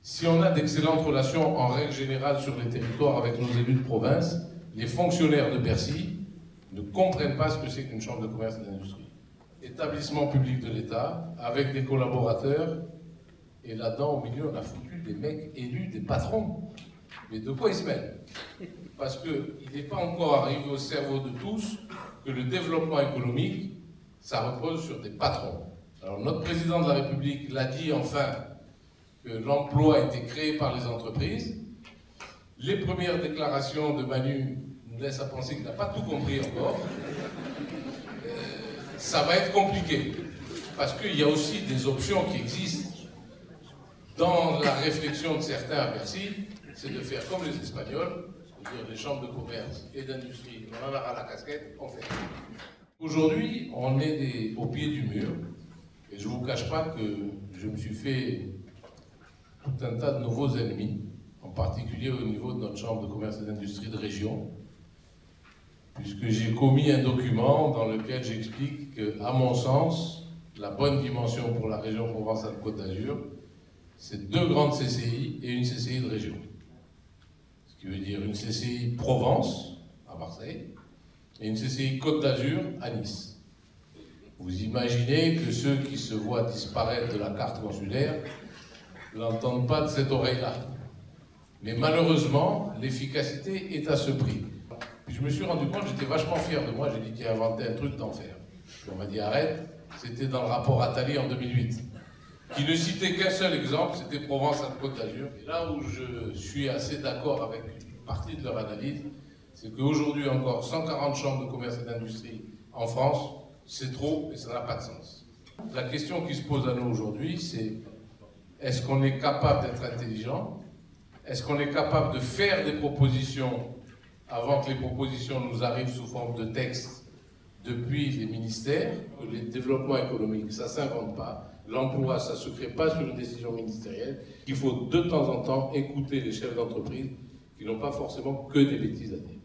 Si on a d'excellentes relations en règle générale sur les territoires avec nos élus de province, les fonctionnaires de Bercy ne comprennent pas ce que c'est qu'une chambre de commerce et d'industrie. Établissement public de l'État, avec des collaborateurs, et là-dedans, au milieu, on a foutu des mecs élus, des patrons. Mais de quoi ils se mêlent? Parce qu'il n'est pas encore arrivé au cerveau de tous que le développement économique, ça repose sur des patrons. Alors notre président de la République l'a dit enfin, que l'emploi a été créé par les entreprises. Les premières déclarations de Manu nous laissent à penser qu'il n'a pas tout compris encore. Ça va être compliqué, parce qu'il y a aussi des options qui existent. Dans la réflexion de certains à Bercy, c'est de faire comme les Espagnols, c'est-à-dire les chambres de commerce et d'industrie, on en aura la casquette, on fait. Aujourd'hui, on est au pied du mur, et je ne vous cache pas que je me suis fait tout un tas de nouveaux ennemis, en particulier au niveau de notre chambre de commerce et d'industrie de région, puisque j'ai commis un document dans lequel j'explique qu'à mon sens, la bonne dimension pour la région Provence-Alpes-Côte d'Azur, c'est 2 grandes CCI et une CCI de région. Ce qui veut dire une CCI Provence, à Marseille, et une CCI Côte d'Azur, à Nice. Vous imaginez que ceux qui se voient disparaître de la carte consulaire n'entendent pas de cette oreille-là. Mais malheureusement, l'efficacité est à ce prix. Puis je me suis rendu compte, j'étais vachement fier de moi, j'ai dit qu'il a inventé un truc d'enfer. On m'a dit arrête, c'était dans le rapport Attali en 2008, qui ne citait qu'un seul exemple, c'était Provence-Alpes-Côte d'Azur. Et là où je suis assez d'accord avec une partie de leur analyse, c'est qu'aujourd'hui encore, 140 chambres de commerce et d'industrie en France, c'est trop et ça n'a pas de sens. La question qui se pose à nous aujourd'hui, c'est est-ce qu'on est capable d'être intelligent? Est-ce qu'on est capable de faire des propositions avant que les propositions nous arrivent sous forme de texte depuis les ministères? Le développement économique, ça ne s'invente pas. L'emploi, ça ne se crée pas sur une décision ministérielle. Il faut de temps en temps écouter les chefs d'entreprise qui n'ont pas forcément que des bêtises à dire.